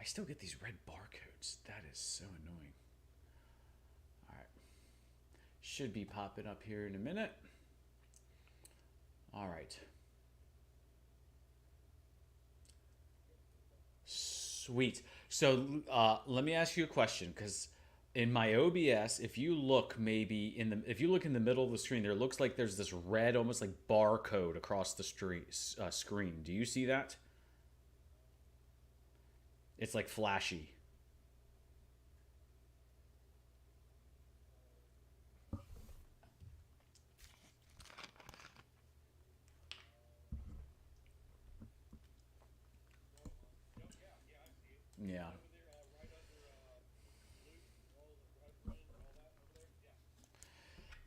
I still get these red barcodes. That is so annoying. All right. Should be popping up here in a minute. All right. Sweet. So let me ask you a question, because in my OBS, if you look maybe in the if you look in the middle of the screen, there looks like there's this red, almost like barcode across the screen. Do you see that? It's like flashy. Yeah.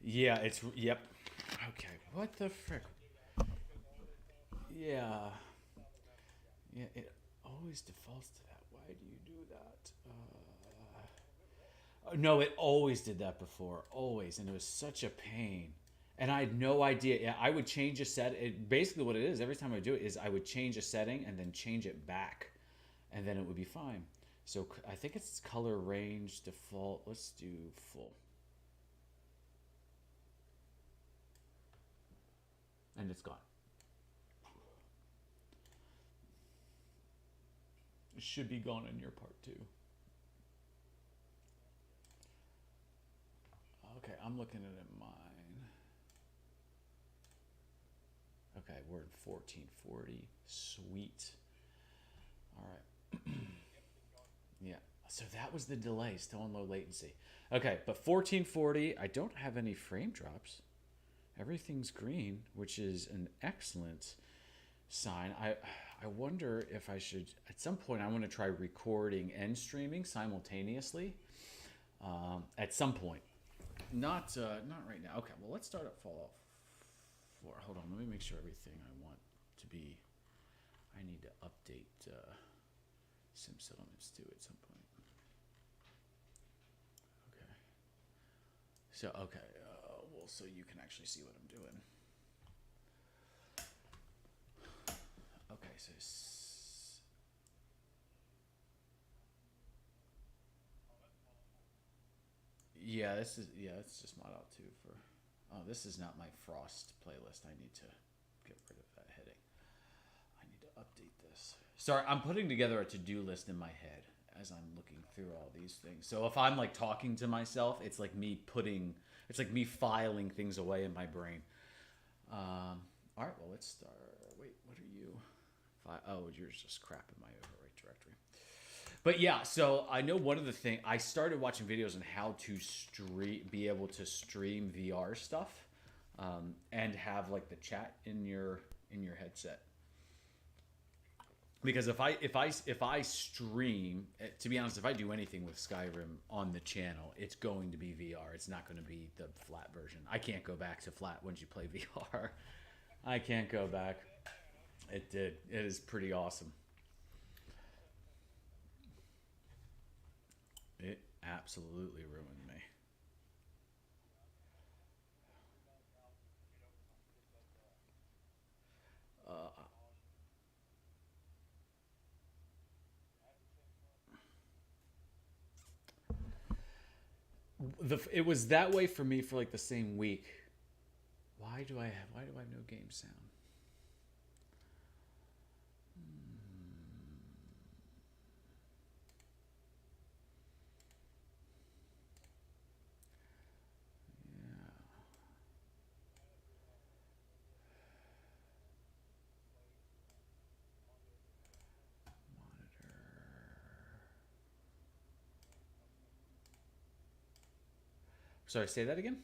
Yeah. It's yep. Okay. What the frick? Yeah. Yeah. It always defaults to that. Why do you do that? No, it always did that before, always, and it was such a pain. And I had no idea. Yeah, I would change a set. Basically, what it is, every time I do it, is I would change a setting and then change it back, and then it would be fine. So I think it's color range default. Let's do full, and it's gone. It should be gone on your part too. Okay, I'm looking at it mine. Okay, we're in 1440. Sweet. All right. Yeah. So that was the delay, still in low latency. Okay, but 1440, I don't have any frame drops. Everything's green, which is an excellent sign. I wonder if I should at some point I want to try recording and streaming simultaneously. At some point, not right now. Okay, well let's start at Fallout 4. Hold on, let me make sure everything I want to be. I need to update Sim Settlements too at some point. Okay. So okay, well, so you can actually see what I'm doing. Okay, so yeah, this is yeah, it's just mod out too for. Oh, this is not my Frost playlist. I need to get rid of that heading. I need to update this. Sorry, I'm putting together a to-do list in my head as I'm looking through all these things. So if I'm like talking to myself, it's like me filing things away in my brain. All right, well, let's start. Wait, what are you? Oh, you're just crap in my overwrite directory. But yeah, so I know one of the things I started watching videos on how to be able to stream VR stuff, and have like the chat in your headset. Because if I stream, to be honest, if I do anything with Skyrim on the channel, it's going to be VR. It's not going to be the flat version. I can't go back to flat once you play VR. I can't go back. It did. It is pretty awesome. It absolutely ruined me. Uh, it was that way for me for like the same week. Why do I have no game sound? Yeah, monitor. Sorry, say that again.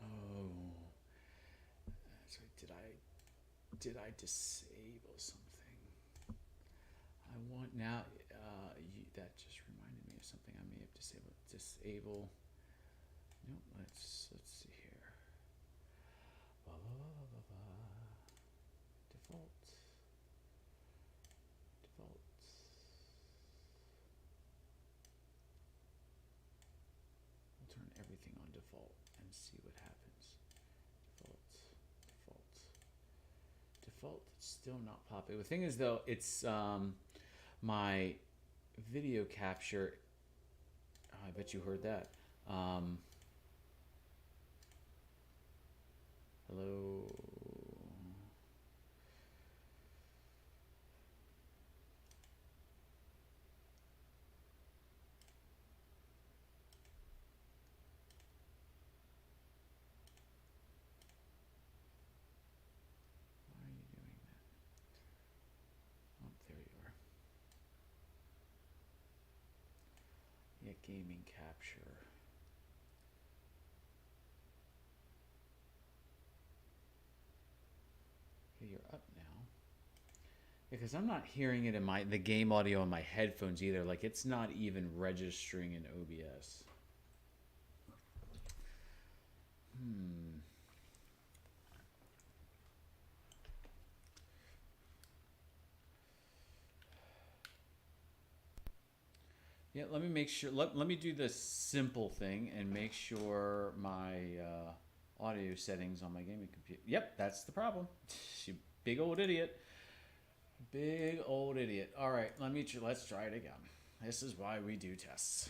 Oh, sorry. Did I disable something? I want now. That just reminded me of something I may have disabled. Disable. No, let's see here. Blah, blah, blah, blah, blah. default and see what happens. Default. It's still not popping. The thing is, though, it's my video capture. Oh, I bet you heard that. Hello. Why are you doing that? Oh, there you are. Yeah, gaming capture. Okay, you're up now. Because I'm not hearing it in the game audio in my headphones either. Like, it's not even registering in OBS. Yeah, let me make sure. Let me do the simple thing and make sure my audio settings on my gaming computer. Yep, that's the problem. You big old idiot. Big old idiot. All right, let's try it again. This is why we do tests.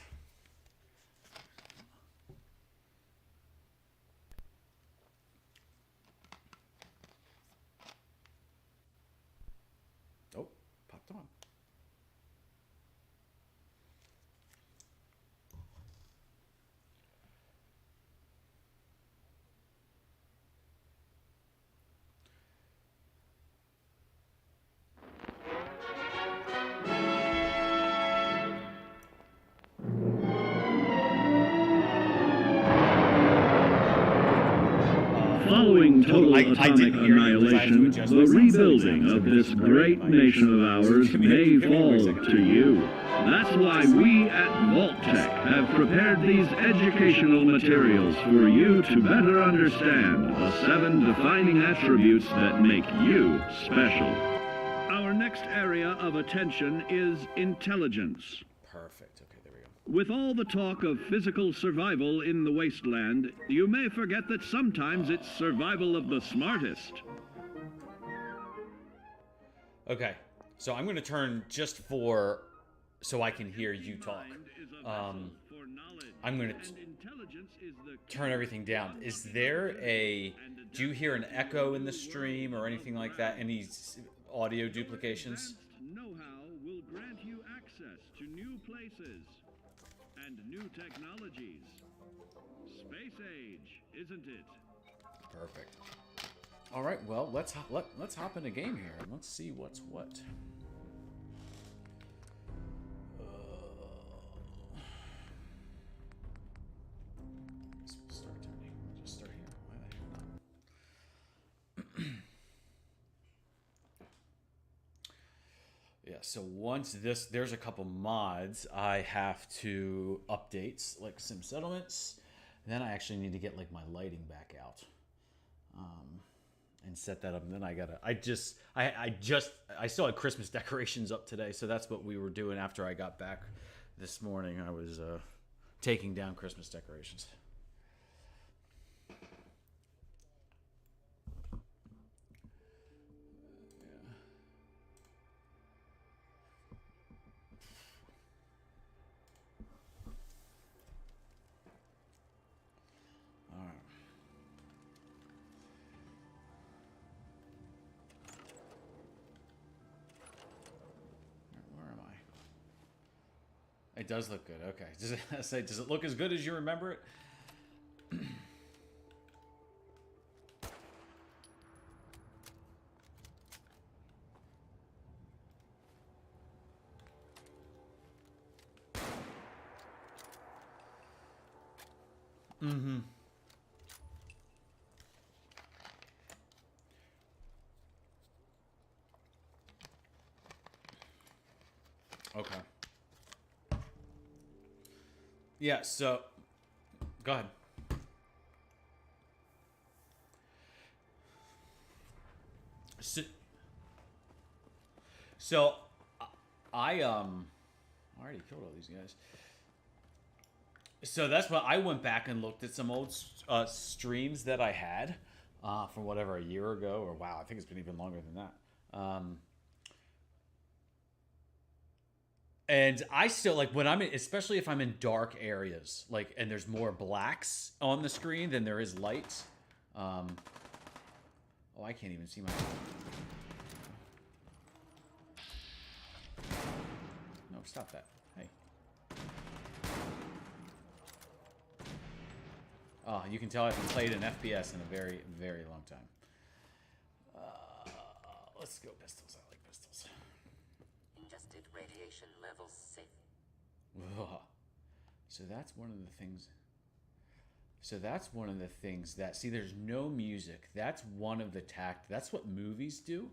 Oh, popped on. Following total atomic annihilation, the rebuilding of this great nation of ours may fall to you. That's why we at Vault-Tec have prepared these educational materials for you to better understand the 7 defining attributes that make you special. Our next area of attention is intelligence. Perfect. Okay, there we go. With all the talk of physical survival in the wasteland, you may forget that sometimes it's survival of the smartest. Okay, so I'm going to turn just so I can hear you talk. I'm going to turn everything down. Is there do you hear an echo in the stream or anything like that? Any audio duplications? Know-how will grant you access to new places and new technologies. Space age, isn't it? Perfect. All right, well, let's hop in a game here and let's see what's what. Start turning. We'll just start here. Why the heck not? Yeah, so once there's a couple mods I have to update, like Sim Settlements. Then I actually need to get like my lighting back out, and set that up. And then I still had Christmas decorations up today, so that's what we were doing after I got back this morning. I was taking down Christmas decorations. It does look good. Okay. Does it look as good as you remember it? Mm-hmm. Okay. Yeah, so go ahead. So I already killed all these guys. So that's what I went back and looked at some old streams that I had from whatever a year ago, or wow, I think it's been even longer than that. And I still like when I'm in, especially if I'm in dark areas, like, and there's more blacks on the screen than there is lights. Oh, I can't even see my. No, stop that. Hey. Oh, you can tell I haven't played an FPS in a very, very long time. Let's go pistols. I like pistols. Ingested radiation levels safe. Ugh. So that's one of the things. So that's one of the things that, see, there's no music. That's one of the that's what movies do,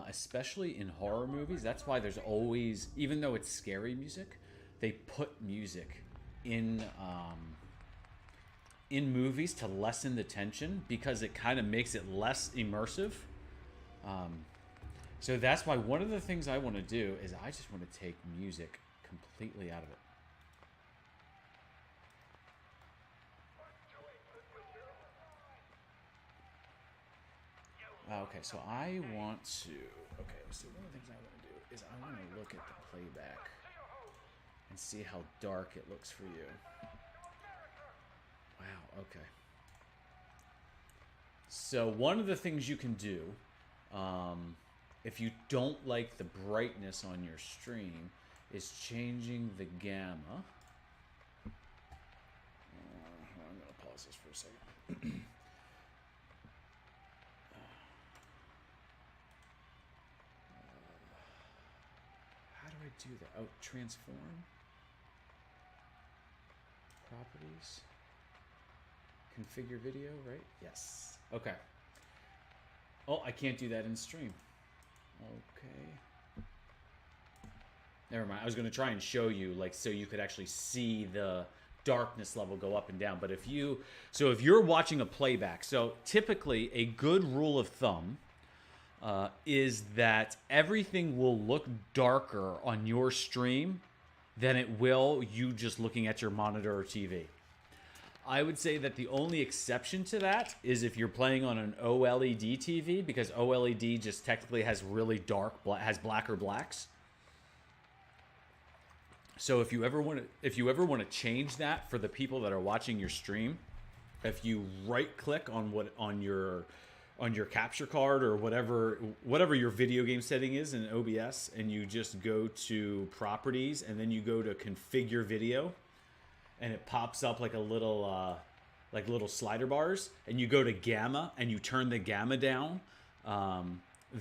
especially in horror movies. That's why there's always, even though it's scary music, they put music in movies to lessen the tension because it kind of makes it less immersive. So that's why one of the things I want to do is I just want to take music completely out of it. Okay, so I want to... Okay, so one of the things I want to do is I want to look at the playback and see how dark it looks for you. Wow, okay. So one of the things you can do, if you don't like the brightness on your stream, is changing the gamma. I'm going to pause this for a second. How do I do that? Oh, transform. Properties. Configure video, right? Yes. Okay. Oh, I can't do that in stream. Okay. Never mind. I was going to try and show you, like, so you could actually see the darkness level go up and down. But if you're watching a playback, so typically a good rule of thumb is that everything will look darker on your stream than it will you just looking at your monitor or TV. I would say that the only exception to that is if you're playing on an OLED TV, because OLED just technically has really dark, has blacker blacks. So if you ever want to change that for the people that are watching your stream, if you right click on your capture card or whatever your video game setting is in OBS, and you just go to properties and then you go to configure video, and it pops up like a little little slider bars, and you go to gamma and you turn the gamma down.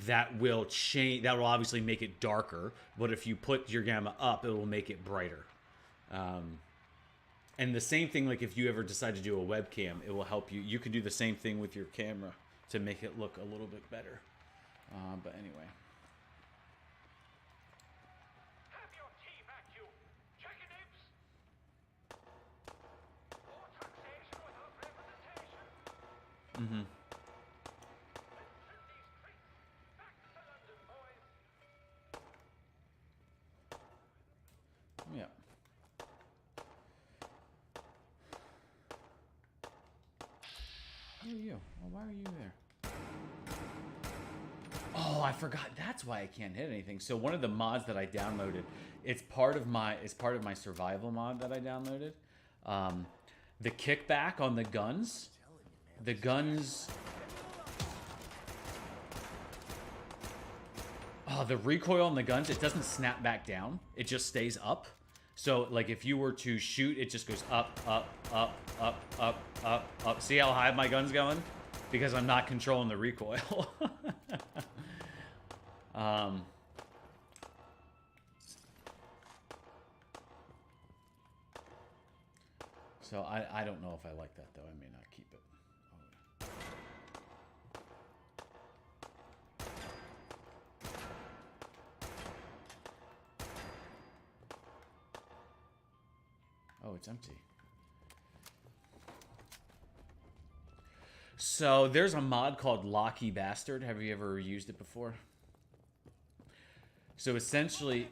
That will change. That will obviously make it darker, but if you put your gamma up, it will make it brighter. And the same thing, like if you ever decide to do a webcam, it will help you. You can do the same thing with your camera to make it look a little bit better. But anyway. Have your tea vacuum. Check it, Ibs. More taxation without representation. Mm-hmm. Yeah. Who are you? Well, why are you there? Oh, I forgot. That's why I can't hit anything. So one of the mods that I downloaded, it's part of my survival mod that I downloaded. The kickback on the guns. The guns. Oh, the recoil on the guns, it doesn't snap back down. It just stays up. So, like, if you were to shoot, it just goes up, up, up, up, up, up, up. See how high my gun's going? Because I'm not controlling the recoil. So, I don't know if I like that, though. I may not keep it. Oh, it's empty. So there's a mod called Locky Bastard. Have you ever used it before? So essentially...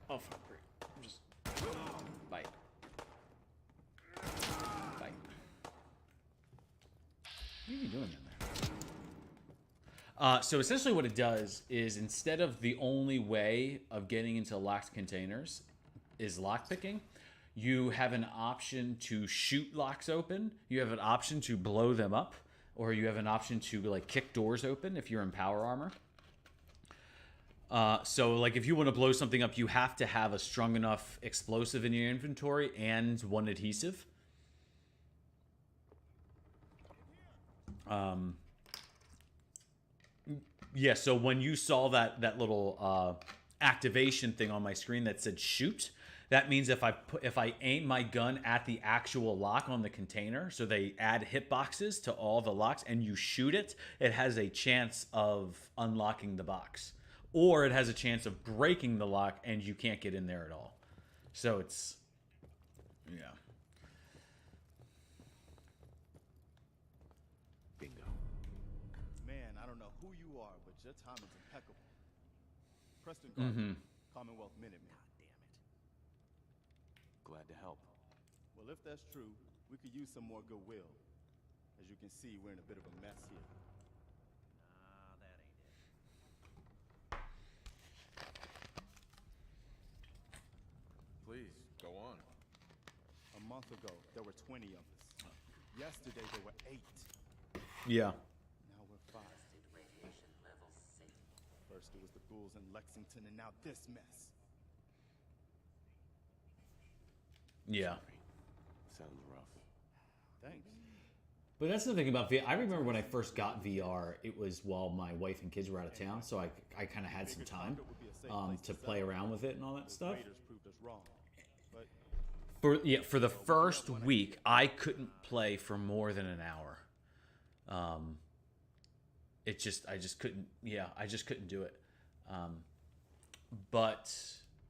Oh, fuck, great. I'm just... are you doing in there? So essentially what it does is instead of the only way of getting into locked containers is lockpicking, you have an option to shoot locks open. You have an option to blow them up, or you have an option to like kick doors open if you're in power armor. So like if you want to blow something up, you have to have a strong enough explosive in your inventory and one adhesive. Yeah, so when you saw that little activation thing on my screen that said shoot, that means if I aim my gun at the actual lock on the container, so they add hitboxes to all the locks, and you shoot it, it has a chance of unlocking the box. Or it has a chance of breaking the lock and you can't get in there at all. So it's, yeah. Bingo. Man, I don't know who you are, but your timing's impeccable. Preston Garden, Commonwealth Minutemen. Glad to help. Well, if that's true, we could use some more goodwill. As you can see, we're in a bit of a mess here. Please, go on. A month ago, there were 20 of us. Yesterday, there were 8. Yeah. Now we're 5. Tested radiation level safe. First it was the ghouls in Lexington, and now this mess. Yeah. Sounds rough. Thanks. But that's the thing about VR. I remember when I first got VR, it was while my wife and kids were out of town, so I kind of had some time to play around with it and all that stuff. Raiders proved us wrong. But For the first week, I couldn't play for more than an hour. I just couldn't. Yeah, I just couldn't do it. But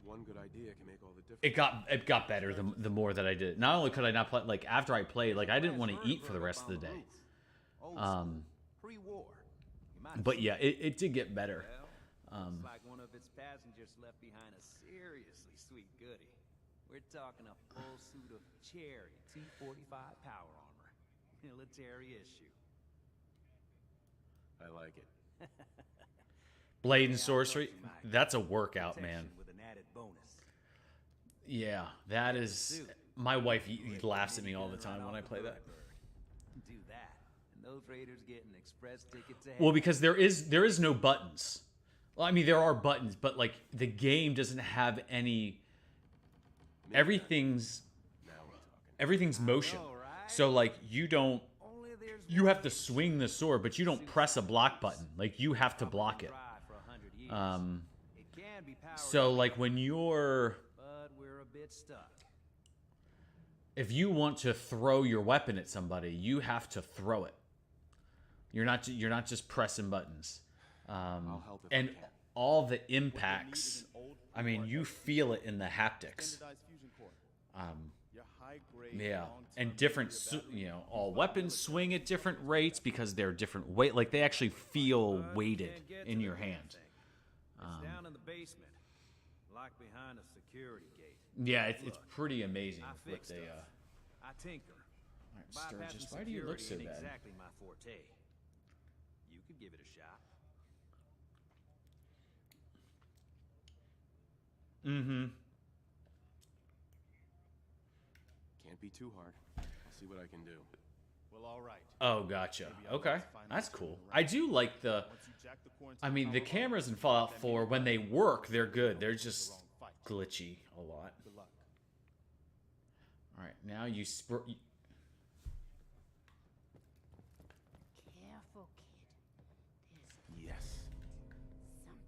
One good idea can make all the difference. it got better the more that I did it. Not only could I not play, like after I played, like I didn't want to eat for the rest of the day. Pre-war. But yeah, it did get better. Looks like one of its passengers left behind a seriously sweet goodie. We're talking a full suit of Cherry T-45 power armor, military issue. I like it. Blade and sorcery, that's a workout, man. With an added bonus. Yeah, that is. My wife laughs at me all the time when I play that. Do that, and those raiders get an express ticket to Well, because there is no buttons. Well, I mean there are buttons, but like the game doesn't have any. Everything's motion. So like you don't. You have to swing the sword, but you don't press a block button. Like you have to block it. So like when you're, But we're a bit stuck. if you want to throw your weapon at somebody, you have to throw it. You're not just pressing buttons. I'll help if I And can. all the impacts, I mean, you feel it in the haptics. standardized fusion core. Um, Your high-grade, Yeah, long-term and different, nuclear battery all weapons swing at different rates because they're different weight. Like they actually feel weighted in your hand. It's down in the basement, locked behind a security gate. Yeah, it's pretty amazing I what fix they. stuff. I tinker. All right, Bypassing Sturgis, why do you look so security ain't bad? exactly my forte. You could give it a shot. Mm-hmm. Can't be too hard. I'll see what I can do. Well, all right. Oh, gotcha. Maybe I'll Okay, just find that's out cool. sooner I do like the. Once you jack the quarantine I mean, the power up, cameras in Fallout that 4, means when they work, they're good. They're just wrong fight. glitchy a lot. Good luck. All right, now you Careful, kid. There's Yes. something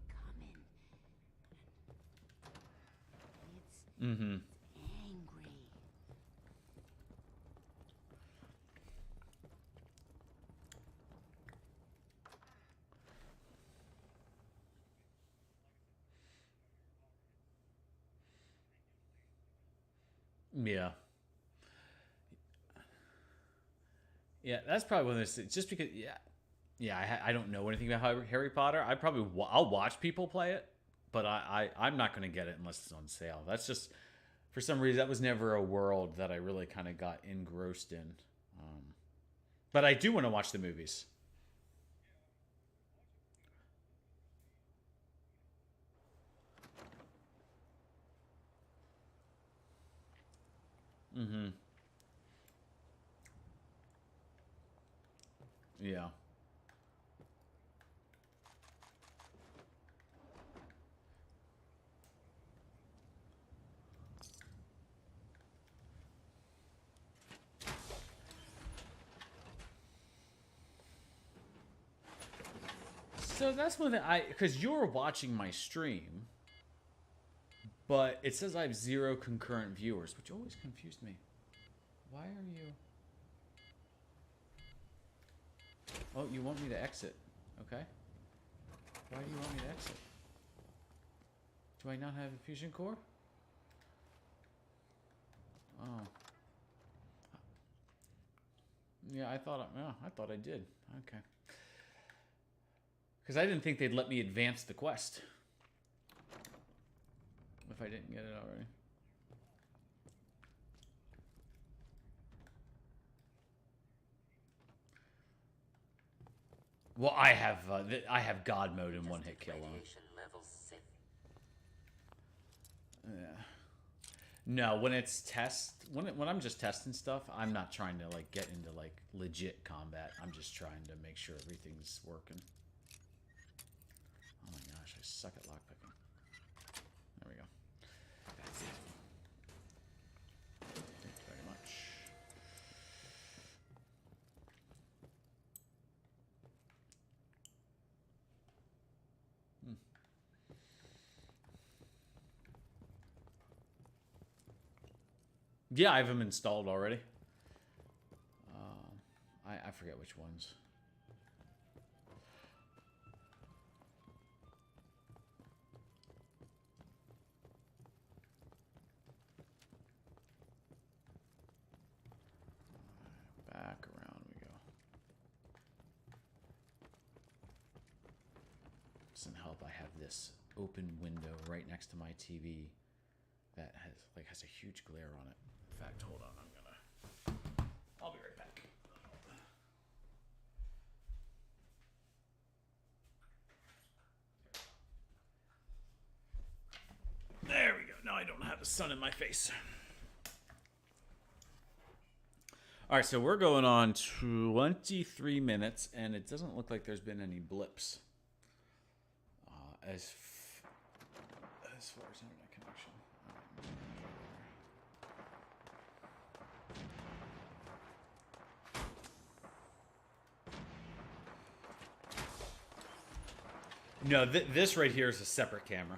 coming. It's Mm-hmm. angry. Yeah. Yeah, that's probably one of those. Just because, I don't know anything about Harry Potter. I'll watch people play it, but I'm not going to get it unless it's on sale. That's just, for some reason, that was never a world that I really kind of got engrossed in. But I do want to watch the movies. Mm-hmm. Yeah. So that's one that because you're watching my stream, but it says I have 0 concurrent viewers, which always confused me. Why are you? Oh, you want me to exit? Okay. Why do you want me to exit? Do I not have a fusion core? Oh. Yeah, I thought I did. Okay. Because I didn't think they'd let me advance the quest. If I didn't get it already. Well, I have God mode and one hit kill on. Radiation level 6. Yeah. No, when it's when I'm just testing stuff, I'm not trying to like get into like legit combat. I'm just trying to make sure everything's working. Oh my gosh, I suck at lockpicking. There we go. That's it. Thank you very much. Yeah, I have them installed already. I forget which ones. Back around we go. Doesn't help I have this open window right next to my TV that has a huge glare on it. In fact, hold on, I'll be right back. There we go. Now I don't have the sun in my face. All right, so we're going on 23 minutes, and it doesn't look like there's been any blips as far as internet connection. No, this right here is a separate camera.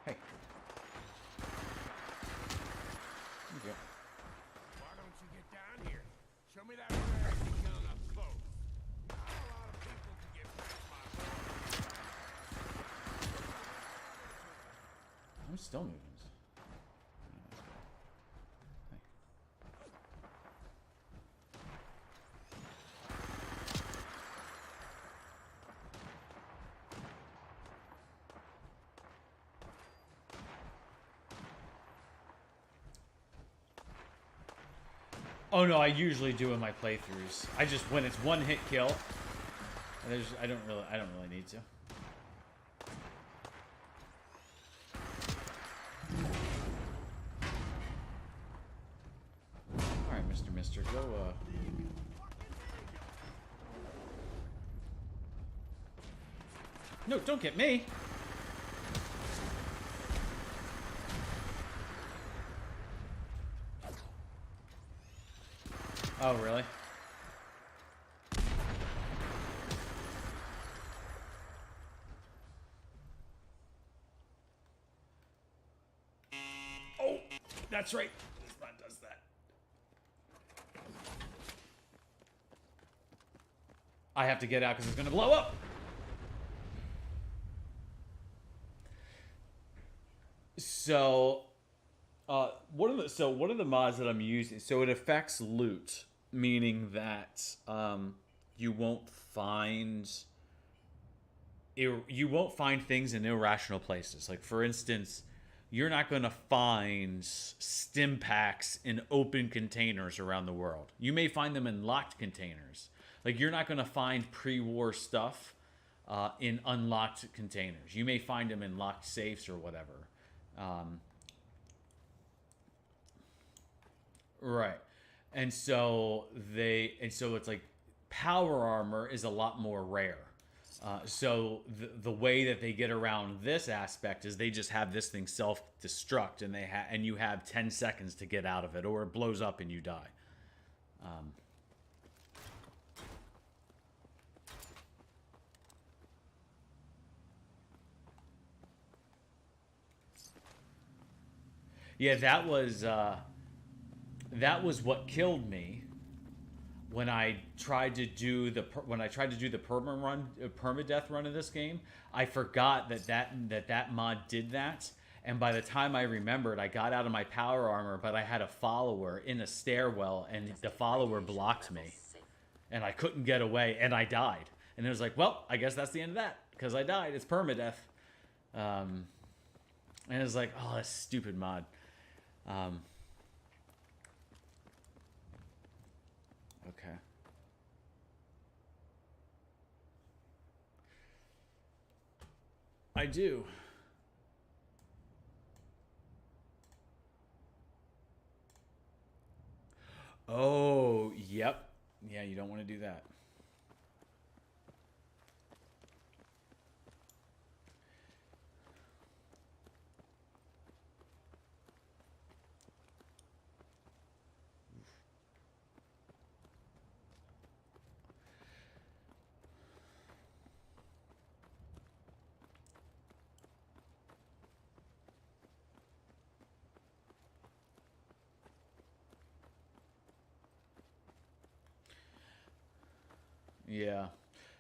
Hey. Okay. Why don't you get down here? Show me that rare you're killing up close. Not a lot of people can get past my border. I'm still moving. Oh no, I usually do in my playthroughs. I just when it's one hit kill, and I don't really need to. All right, Mister, go. No, don't get me. Oh, really? Oh, that's right. This button does that. I have to get out because it's going to blow up. So, one of the mods that I'm using, so it affects loot, meaning that you won't find you won't find things in irrational places. Like, for instance, you're not going to find stim packs in open containers around the world. You may find them in locked containers. Like, you're not going to find pre-war stuff in unlocked containers. You may find them in locked safes or whatever. Right. And so it's like power armor is a lot more rare. So the way that they get around this aspect is they just have this thing self-destruct, and and you have 10 seconds to get out of it, or it blows up and you die. Yeah, that was what killed me when I tried to do the permadeath run of this game. I forgot that mod did that, and by the time I remembered, I got out of my power armor, but I had a follower in a stairwell, and the follower blocked me, and I couldn't get away, and I died. And it was like, well, I guess that's the end of that, because I died. It's permadeath. And it was like, oh, that's stupid mod. Okay. I do. Oh, yep. Yeah, you don't want to do that. Yeah.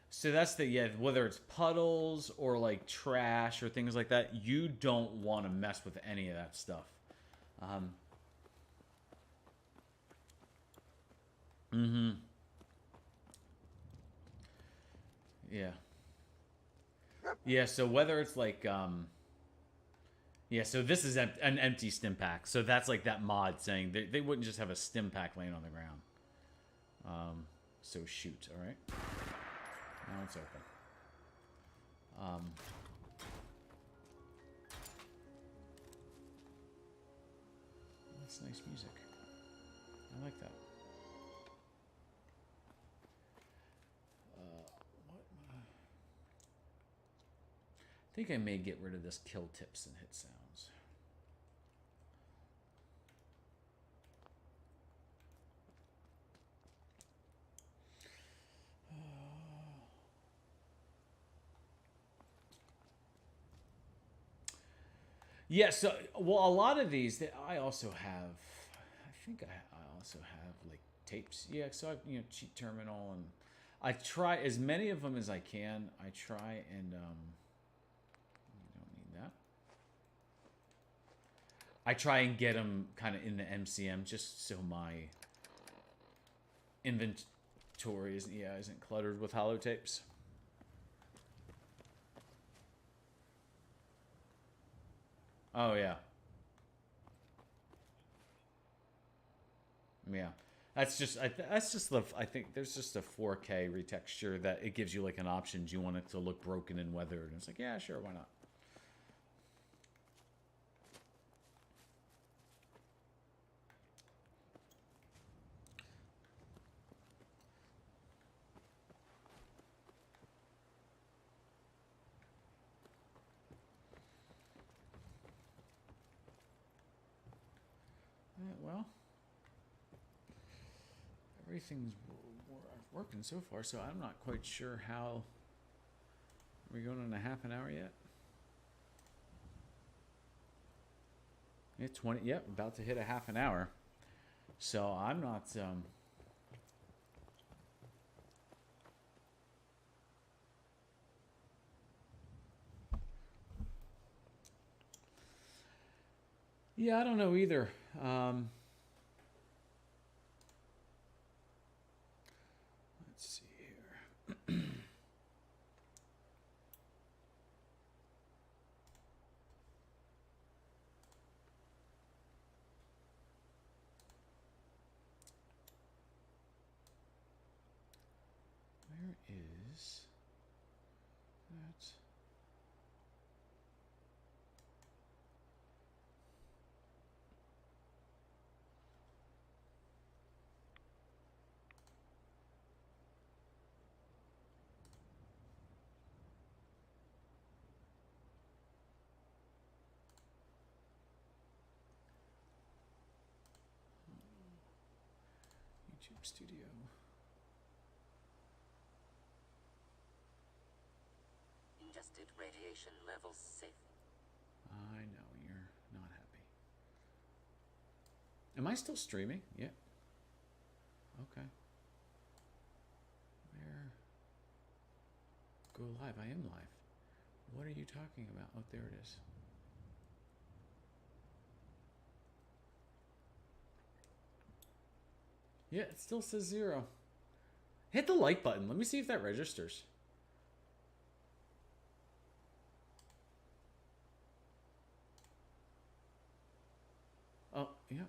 So that's whether it's puddles or like trash or things like that, you don't want to mess with any of that stuff. Yeah. Yeah, so whether it's like yeah, so this is an empty stim pack. So that's like that mod saying they wouldn't just have a stim pack laying on the ground. So shoot, all right. Now it's open. That's nice music. I like that. I think I may get rid of this kill tips and hit sounds. Yeah, so, well, a lot of these, I also have, I think I also have, like, tapes. Yeah, so, cheat terminal, and I try, as many of them as I can, I try and, you don't need that. I try and get them kind of in the MCM, just so my inventory isn't cluttered with holotapes. Oh yeah. Yeah. That's just I think there's just a 4K retexture that it gives you like an option. Do you want it to look broken and weathered? And it's like, yeah, sure, why not? Well, everything's working so far, so I'm not quite sure how. Are we going on a half an hour yet? Yeah, 20. Yep, about to hit a half an hour. So I'm not. Yeah, I don't know either. Let's see here. is that? YouTube Studio. Adjusted radiation level safe. I know you're not happy. Am I still streaming? Yeah. Okay. Where? Go live. I am live. What are you talking about? Oh, there it is. Yeah, it still says 0. Hit the like button. Let me see if that registers. Oh, yeah.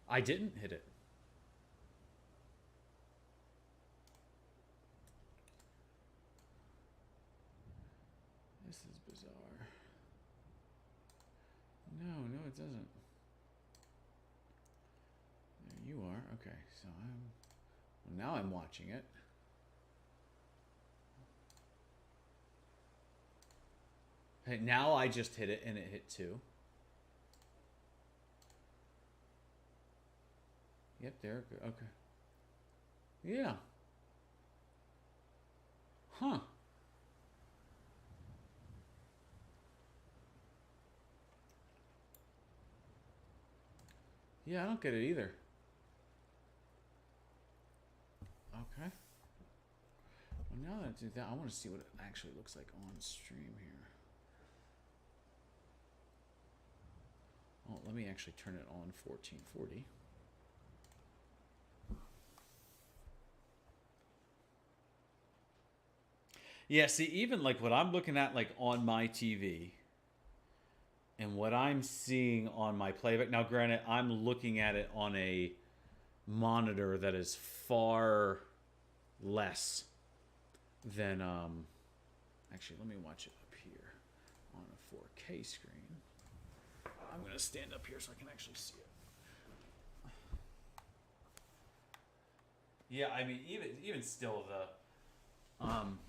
I didn't hit it. This is bizarre. No, it doesn't. There you are. Okay, so well, now I'm watching it. Hey, now I just hit it and it hit 2. Yep, there. Okay. Yeah. Huh. Yeah, I don't get it either. Okay. Well, now that I do that, I want to see what it actually looks like on stream here. Well, let me actually turn it on 1440. Yeah, see, even like what I'm looking at like on my TV and what I'm seeing on my playback. Now, granted, I'm looking at it on a monitor that is far less than actually, let me watch it up here on a 4K screen. I'm going to stand up here so I can actually see it. Yeah, I mean, even still,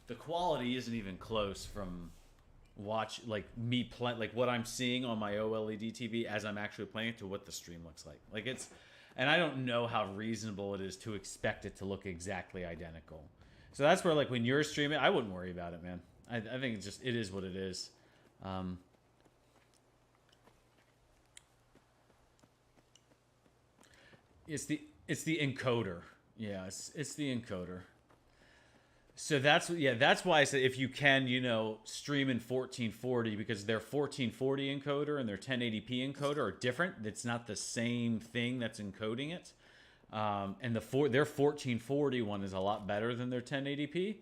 the quality isn't even close from like what I'm seeing on my OLED TV as I'm actually playing it to what the stream looks like. Like it's, and I don't know how reasonable it is to expect it to look exactly identical. So that's where, like, when you're streaming, I wouldn't worry about it, man. I think it's just, it is what it is. It's the encoder. Yeah, it's the encoder. So that's why I said if you can, stream in 1440, because their 1440 encoder and their 1080p encoder are different. It's not the same thing that's encoding it. And their 1440 one is a lot better than their 1080p.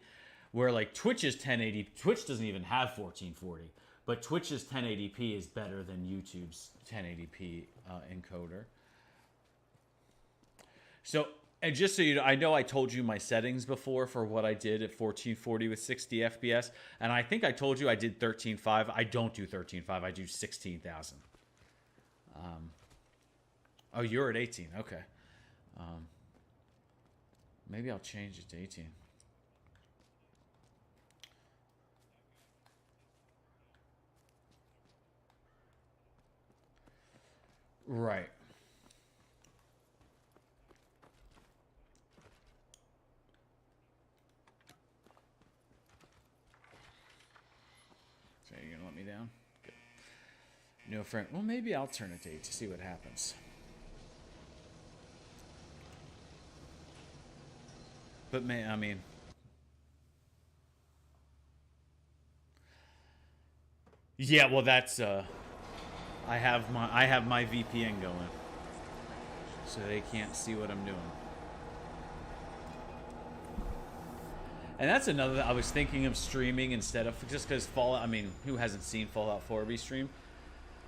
Where like Twitch's 1080, Twitch doesn't even have 1440, but Twitch's 1080p is better than YouTube's 1080p encoder. So, and just so you know, I know I told you my settings before for what I did at 1440 with 60 FPS, and I think I told you I did 13.5. I don't do 13.5. I do 16,000. Oh, you're at 18. Okay. Maybe I'll change it to 18. Right. So you're gonna let me down? Good. No friend. Well, maybe I'll turn it to 8 to see what happens. But I mean, yeah. Well, that's I have my VPN going, so they can't see what I'm doing. And that's another. I was thinking of streaming instead of just because Fallout. I mean, who hasn't seen Fallout 4 restream?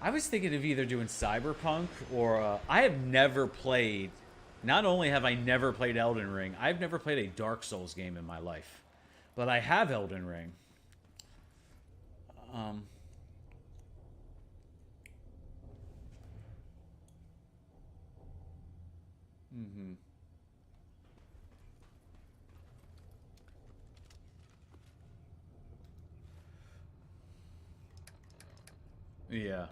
I was thinking of either doing Cyberpunk or I have never played Not only have I never played Elden Ring, I've never played a Dark Souls game in my life. But I have Elden Ring. Yeah.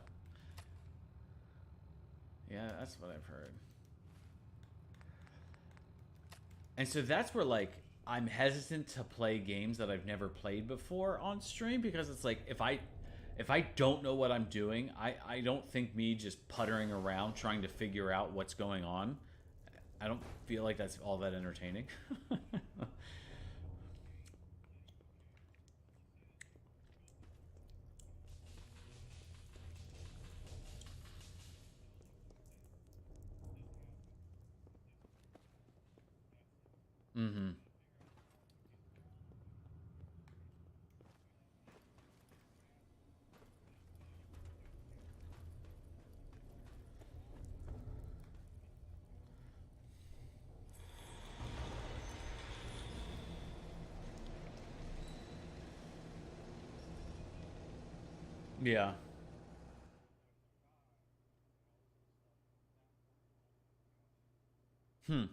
Yeah, that's what I've heard. And so that's where, like, I'm hesitant to play games that I've never played before on stream, because it's like, if I don't know what I'm doing, I don't think me just puttering around trying to figure out what's going on, I don't feel like that's all that entertaining. Mm-hmm. Yeah. Hmm.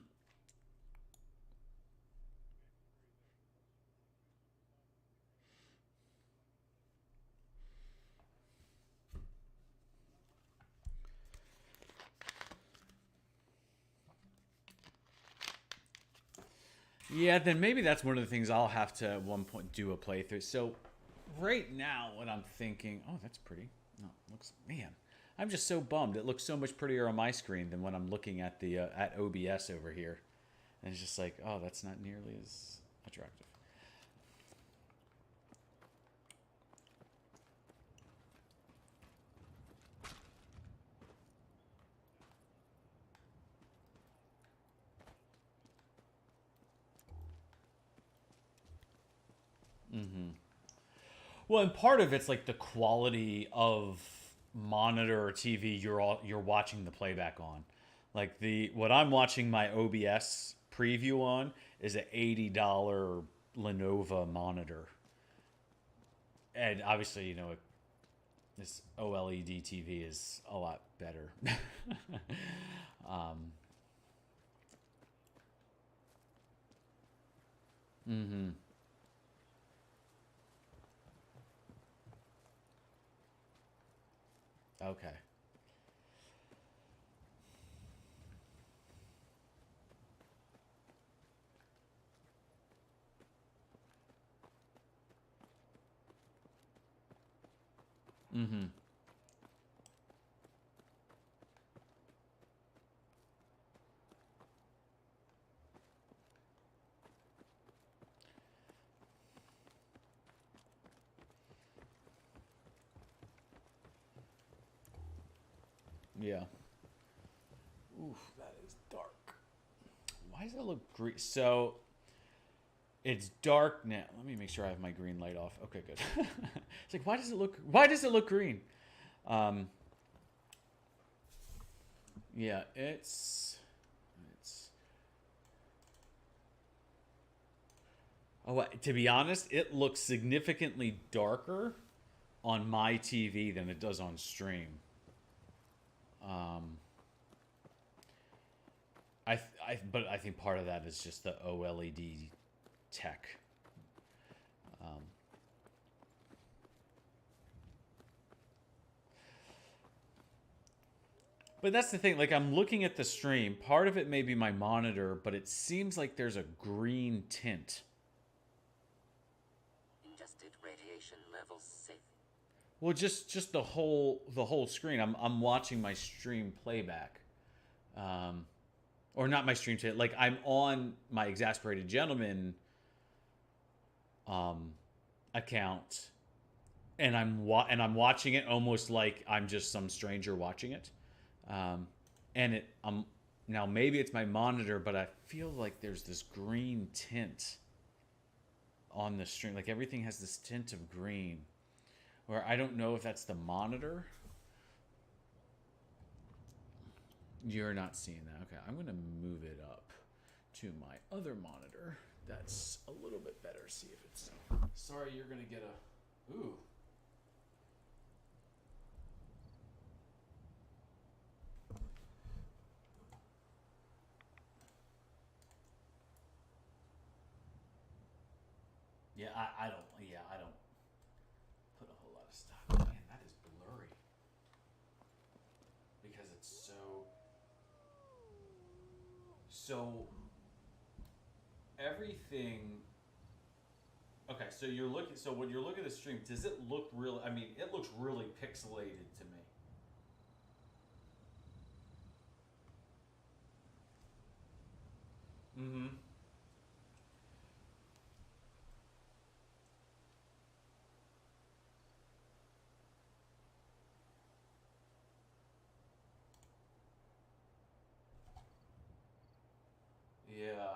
Yeah, then maybe that's one of the things I'll have to at one point do a playthrough. So right now what I'm thinking, oh, that's pretty. No, looks, man, I'm just so bummed. It looks so much prettier on my screen than when I'm looking at the at OBS over here. And it's just like, oh, that's not nearly as attractive. Well, and part of it's like the quality of monitor or TV you're watching the playback on. Like what I'm watching my OBS preview on is an $80 Lenovo monitor. And obviously, you know, this OLED TV is a lot better. Mm-hmm. Okay. Mm-hmm. Yeah. Oof, that is dark. Why does it look green? So it's dark now. Let me make sure I have my green light off. Okay, good. It's like, why does it look green? Yeah, it's oh, to be honest, it looks significantly darker on my TV than it does on stream. But I think part of that is just the OLED tech. But that's the thing. Like, I'm looking at the stream. Part of it may be my monitor, but it seems like there's a green tint. Adjusted radiation levels safe. Well, just the whole screen. I'm watching my stream playback, or not my stream play. Like, I'm on my Exasperated Gentleman account, and I'm watching it almost like I'm just some stranger watching it. And now maybe it's my monitor, but I feel like there's this green tint on the stream. Like, everything has this tint of green. Where I don't know if that's the monitor. You're not seeing that. Okay, I'm going to move it up to my other monitor. That's a little bit better. See if it's... Sorry, you're going to get a... Ooh. Yeah, I don't put a whole lot of stock. Man, that is blurry. Because it's so everything. Okay, so you're looking. So when you're looking at the stream, does it look real? I mean, it looks really pixelated to me. Mm-hmm. Yeah.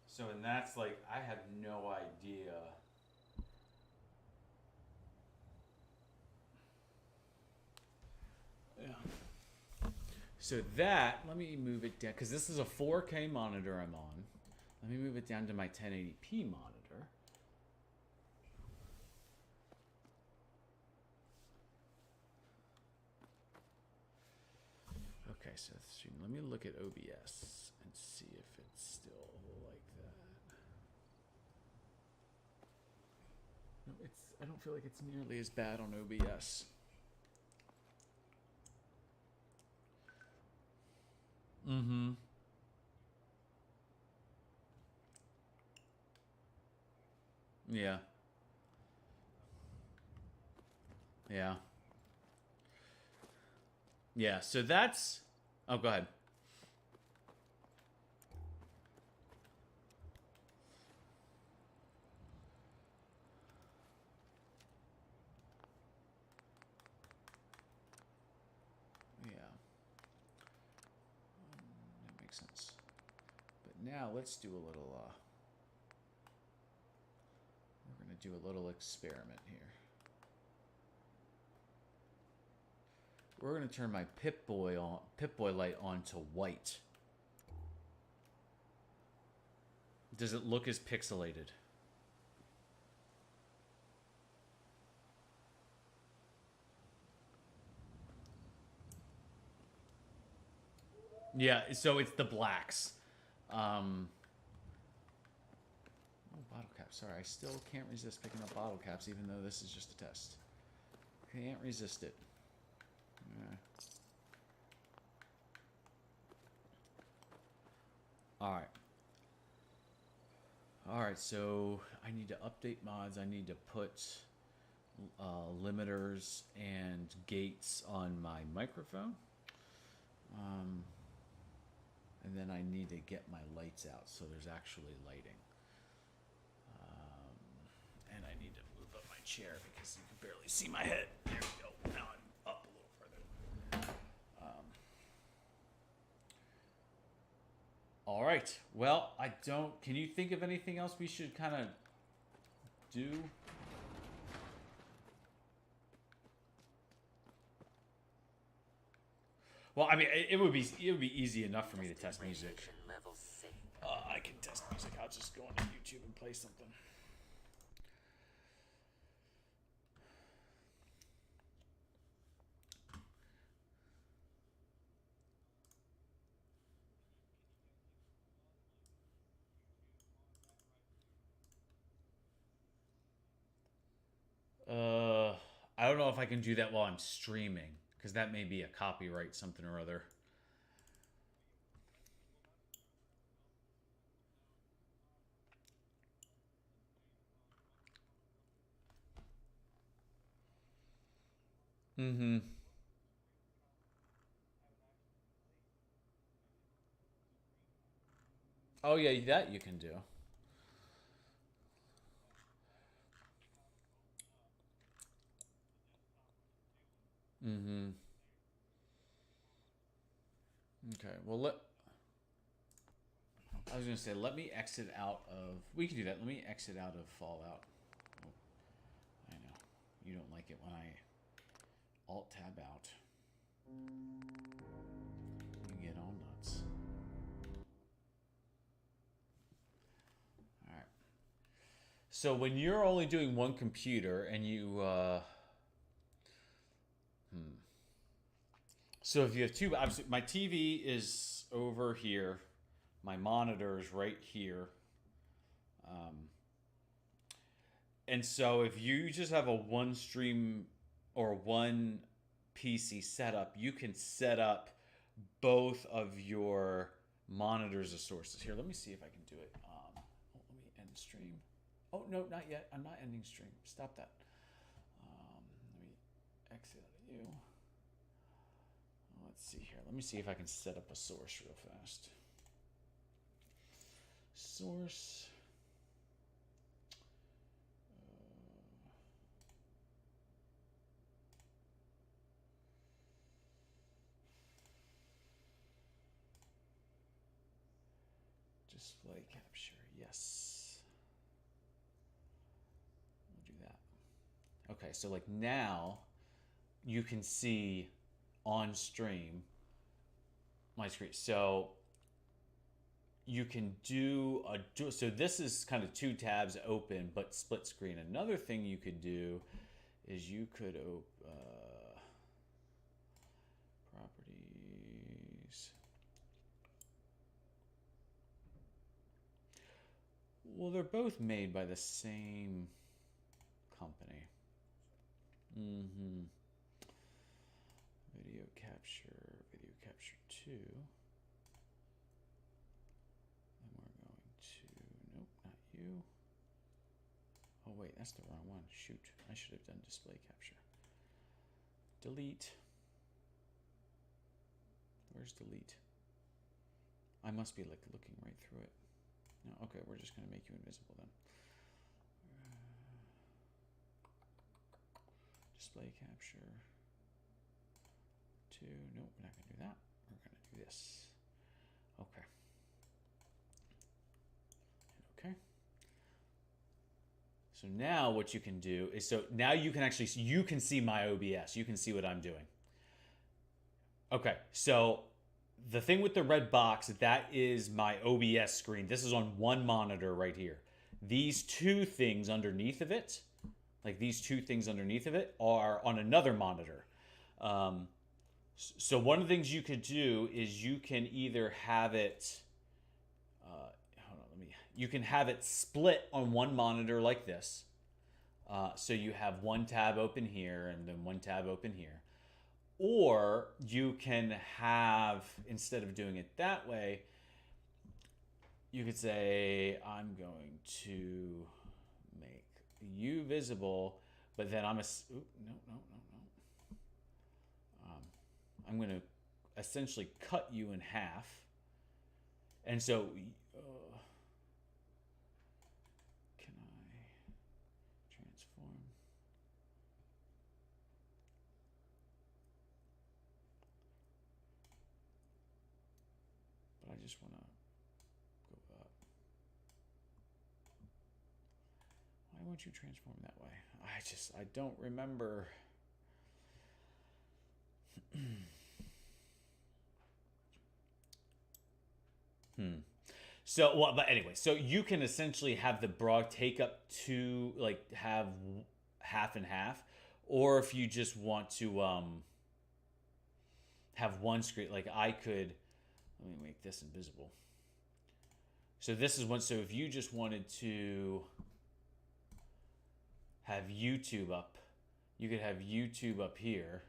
So, and that's like, I have no idea. Yeah. So that, let me move it down, because this is a 4K monitor I'm on. Let me move it down to my 1080p monitor. Okay, so let me look at OBS and see if it's still like that. No, I don't feel like it's nearly as bad on OBS. Mm-hmm. Yeah. Yeah. Yeah, so that's... Oh, go ahead. Yeah. That makes sense. But now let's do a little... we're going to do a little experiment here. We're going to turn my Pip-Boy light on to white. Does it look as pixelated? Yeah, so it's the blacks. Oh, bottle caps. Sorry, I still can't resist picking up bottle caps, even though this is just a test. Can't resist it. Alright. Alright, so I need to update mods. I need to put limiters and gates on my microphone. And then I need to get my lights out so there's actually lighting. And I need to move up my chair because you can barely see my head. There we go. Now I'm up a little further. All right. Well, I don't... Can you think of anything else we should kind of do? Well, I mean, it would be easy enough for me to test music. Level 6. I can test music. I'll just go on YouTube and play something. I don't know if I can do that while I'm streaming, because that may be a copyright something or other. Mm-hmm. Oh yeah, that you can do. Mm-hmm. Okay, well I was gonna say, let me exit out of... We can do that. Let me exit out of Fallout. Oh, I know. You don't like it when I Alt tab out. You get all nuts. All right. So when you're only doing one computer and you, so if you have two, obviously my TV is over here, my monitor is right here. And so if you just have a one stream or one PC setup, you can set up both of your monitors as sources. Here, let me see if I can do it. Let me end stream. Oh, no, not yet. I'm not ending stream. Stop that. Let me exit out of you. Let's see here. Let me see if I can set up a source real fast. Source. Display capture, yes. We'll do that. Okay, so like now you can see on stream my screen. So you can do so this is kind of two tabs open but split screen. Another thing you could do is you could properties. Well, they're both made by the same company. Video capture 2. And we're going to, nope, not you. Oh wait, that's the wrong one. Shoot, I should have done display capture. Delete. Where's delete? I must be like looking right through it. No, okay, we're just going to make you invisible then. Display capture 2. Nope, we're not going to do that. We're going to do this. Okay. Okay. So now what you can do is, so now you can actually, you can see my OBS. You can see what I'm doing. Okay, so the thing with the red box, that is my OBS screen. This is on one monitor right here. These two things underneath of it, like these two things underneath of it, are on another monitor. So one of the things you could do is you can either have it, hold on, you can have it split on one monitor like this. So you have one tab open here and then one tab open here. Or you can have, instead of doing it that way, you could say, I'm going to make you visible, but then I'm I'm going to essentially cut you in half. And so, can I transform? But I just want to go up. Why won't you transform that way? I don't remember. So, well, but anyway, so you can essentially have the broad take up to, like, have half and half, or if you just want to have one screen, like I could, let me make this invisible. So this is one, so if you just wanted to have YouTube up, you could have YouTube up here.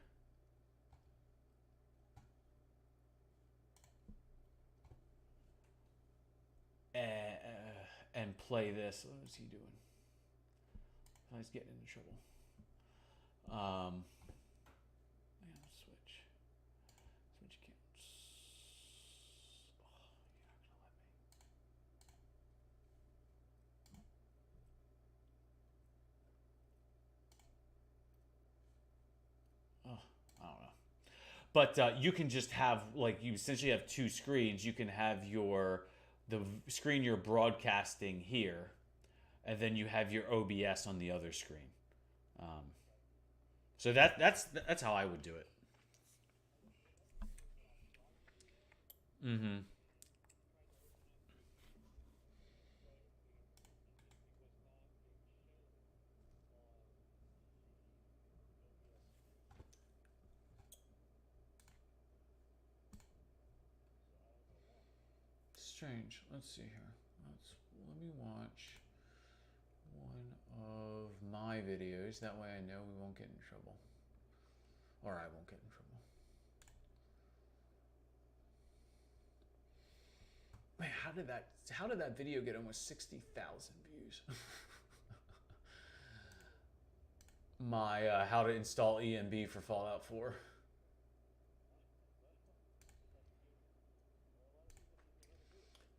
And play this. What is he doing? Oh, he's getting into trouble. Yeah, switch accounts. Oh, you're not gonna let me. Oh, I don't know. But you can just have, like, you essentially have two screens. You can have the screen you're broadcasting here, and then you have your OBS on the other screen. So that's how I would do it. Mm-hmm. Strange. Let's see here. Let me watch one of my videos. That way I know we won't get in trouble. Or I won't get in trouble. Man, how did that video get almost 60,000 views? My how to install ENB for Fallout 4.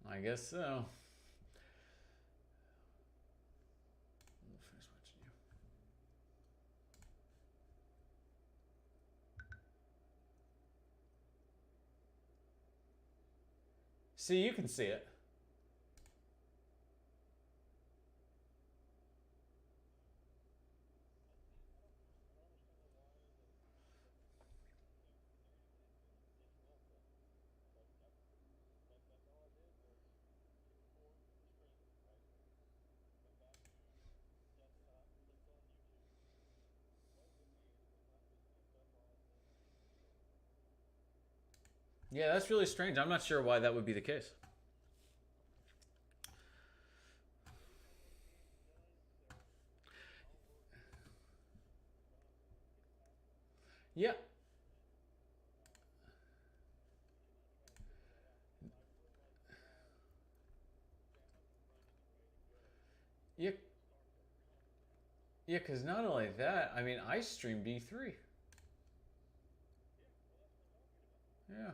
I guess so. We'll finish watching you. See, you can see it. Yeah, that's really strange. I'm not sure why that would be the case. Yeah. Yeah. Yeah, because not only that, I mean, I streamed E3. Yeah.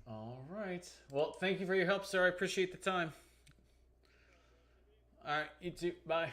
All right. Well, thank you for your help, sir. I appreciate the time. All right, you too. Bye.